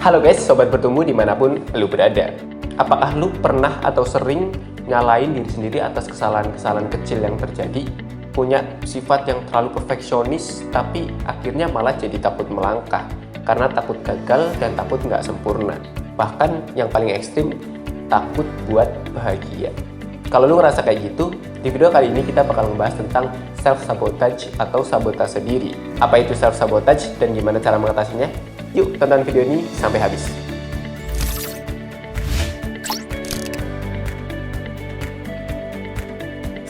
Halo guys, sobat bertumbuh dimanapun lu berada. Apakah lu pernah atau sering nyalain diri sendiri atas kesalahan-kesalahan kecil yang terjadi? Punya sifat yang terlalu perfeksionis, tapi akhirnya malah jadi takut melangkah karena takut gagal dan takut nggak sempurna. Bahkan yang paling ekstrim, takut buat bahagia. Kalau lu ngerasa kayak gitu, di video kali ini kita bakal membahas tentang self-sabotage atau sabotase diri. Apa itu self-sabotage dan gimana cara mengatasinya? Yuk tonton video ini sampai habis.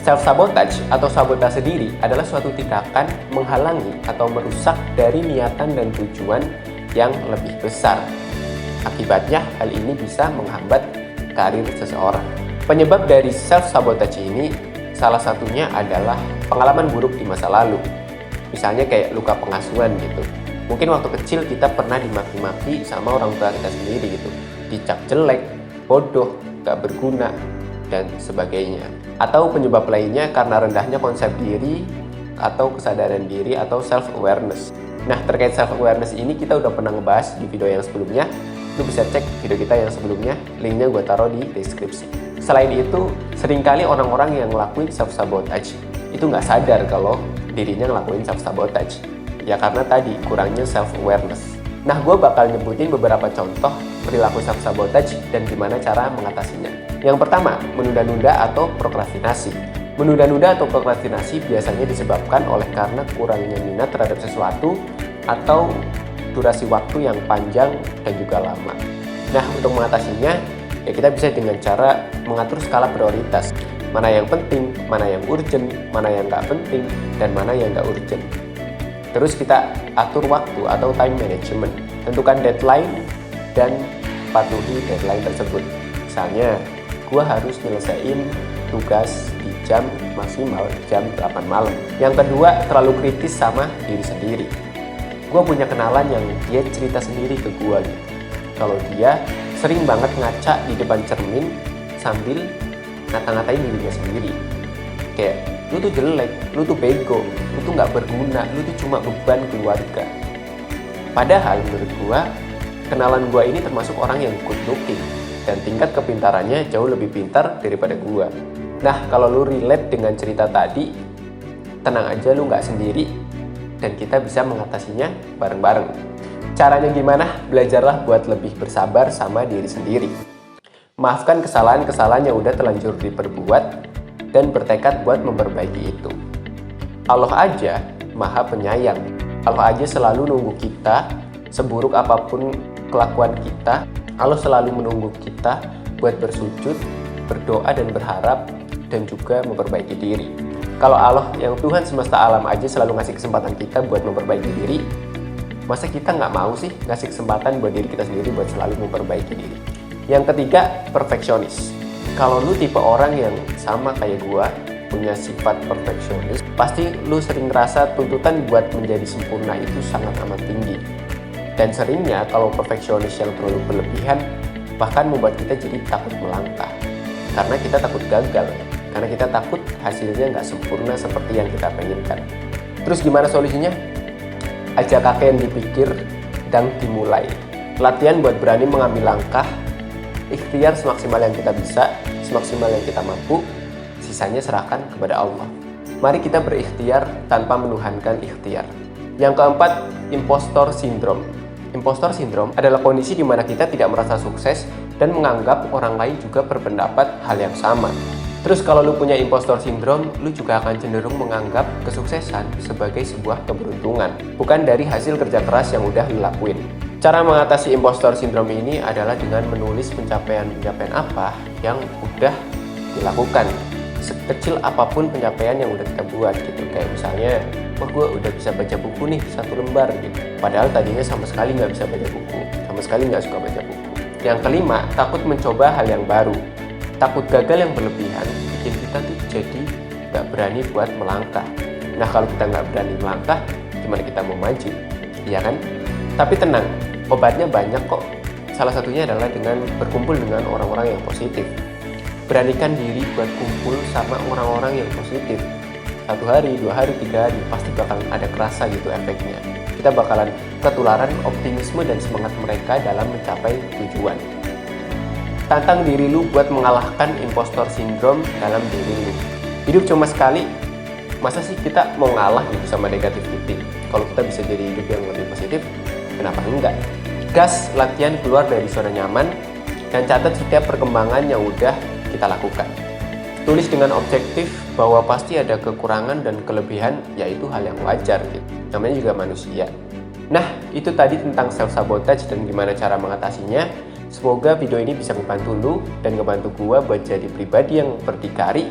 Self-sabotage atau sabotase diri adalah suatu tindakan menghalangi atau merusak dari niatan dan tujuan yang lebih besar. Akibatnya, hal ini bisa menghambat karir seseorang. Penyebab dari self-sabotage ini salah satunya adalah pengalaman buruk di masa lalu. Misalnya kayak luka pengasuhan gitu. Mungkin waktu kecil kita pernah dimaki-maki sama orang tua kita sendiri gitu. Dicap jelek, bodoh, gak berguna, dan sebagainya. Atau penyebab lainnya karena rendahnya konsep diri atau kesadaran diri atau self-awareness. Nah, terkait self-awareness ini kita udah pernah ngebahas di video yang sebelumnya. Lu bisa cek video kita yang sebelumnya, linknya gue taruh di deskripsi. Selain itu, seringkali orang-orang yang ngelakuin self-sabotage itu nggak sadar kalau dirinya ngelakuin self-sabotage. Ya karena tadi kurangnya self-awareness. Nah, gue bakal nyebutin beberapa contoh perilaku self-sabotage dan gimana cara mengatasinya. Yang pertama, menunda-nunda atau prokrastinasi. Menunda-nunda atau prokrastinasi biasanya disebabkan oleh karena kurangnya minat terhadap sesuatu atau durasi waktu yang panjang dan juga lama. Nah, untuk mengatasinya, ya kita bisa dengan cara mengatur skala prioritas. Mana yang penting, mana yang urgent, mana yang nggak penting, dan mana yang nggak urgent. Terus kita atur waktu atau time management. Tentukan deadline dan patuhi deadline tersebut. Misalnya, gue harus nyelesain tugas di jam maksimal jam 8 malam. Yang kedua, terlalu kritis sama diri sendiri. Gue punya kenalan yang dia cerita sendiri ke gue gitu. Kalau dia sering banget ngaca di depan cermin sambil ngata-ngatain dirinya sendiri. Kayak, lu tuh jelek, lu tuh bego, lu tuh nggak berguna, lu tuh cuma beban keluarga. Padahal menurut gue, kenalan gue ini termasuk orang yang good looking dan tingkat kepintarannya jauh lebih pintar daripada gue. Nah, kalau lu relate dengan cerita tadi, tenang aja, lu nggak sendiri dan kita bisa mengatasinya bareng-bareng. Caranya gimana? Belajarlah buat lebih bersabar sama diri sendiri. Maafkan kesalahan-kesalahan yang udah terlanjur diperbuat dan bertekad buat memperbaiki itu. Allah aja maha penyayang. Allah aja selalu nunggu kita, seburuk apapun kelakuan kita, Allah selalu menunggu kita buat bersujud, berdoa dan berharap, dan juga memperbaiki diri. Kalau Allah yang Tuhan semesta alam aja selalu ngasih kesempatan kita buat memperbaiki diri, masa kita nggak mau sih ngasih kesempatan buat diri kita sendiri buat selalu memperbaiki diri? Yang ketiga, perfeksionis. Kalau lu tipe orang yang sama kayak gua, punya sifat perfeksionis, pasti lu sering ngerasa tuntutan buat menjadi sempurna itu sangat amat tinggi. Dan seringnya kalau perfeksionis yang terlalu berlebihan, bahkan membuat kita jadi takut melangkah. Karena kita takut gagal, karena kita takut hasilnya nggak sempurna seperti yang kita penginkan. Terus gimana solusinya? Ajak kakek yang dipikir dan dimulai. Latihan buat berani mengambil langkah, ikhtiar semaksimal yang kita bisa, semaksimal yang kita mampu, sisanya serahkan kepada Allah. Mari kita berikhtiar tanpa menuhankan ikhtiar. Yang keempat, impostor syndrome. Impostor syndrome adalah kondisi di mana kita tidak merasa sukses dan menganggap orang lain juga berpendapat hal yang sama. Terus kalau lu punya impostor syndrome, lu juga akan cenderung menganggap kesuksesan sebagai sebuah keberuntungan, bukan dari hasil kerja keras yang udah lu lakuin. Cara mengatasi impostor syndrome ini adalah dengan menulis pencapaian-pencapaian apa yang udah dilakukan. Sekecil apapun pencapaian yang udah kita buat gitu. Kayak misalnya, wah gue udah bisa baca buku nih 1 lembar gitu. Padahal tadinya sama sekali nggak bisa baca buku, sama sekali nggak suka baca buku. Yang kelima, takut mencoba hal yang baru. Takut gagal yang berlebihan bikin kita tuh jadi nggak berani buat melangkah. Nah, kalau kita nggak berani melangkah, gimana kita mau maju? Iya kan? Tapi tenang, obatnya banyak kok. Salah satunya adalah dengan berkumpul dengan orang-orang yang positif. Beranikan diri buat kumpul sama orang-orang yang positif. 1 hari, 2 hari, 3 hari, pasti bakal ada kerasa gitu efeknya. kita bakalan ketularan optimisme dan semangat mereka dalam mencapai tujuan. Tantang diri lu buat mengalahkan impostor syndrome dalam diri lu. Hidup cuma sekali, masa sih kita mau ngalah gitu sama negativity? Kalau kita bisa jadi hidup yang lebih positif, kenapa enggak? Gas, latihan keluar dari zona nyaman, dan catat setiap perkembangan yang udah kita lakukan. Tulis dengan objektif bahwa pasti ada kekurangan dan kelebihan, yaitu hal yang wajar gitu. Namanya juga manusia. Nah, itu tadi tentang self-sabotage dan gimana cara mengatasinya. Semoga video ini bisa membantu lu dan ngebantu gua buat jadi pribadi yang berdikari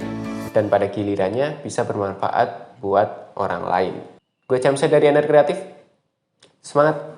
dan pada gilirannya bisa bermanfaat buat orang lain. Gue Camsa dari Anar Kreatif. Semangat!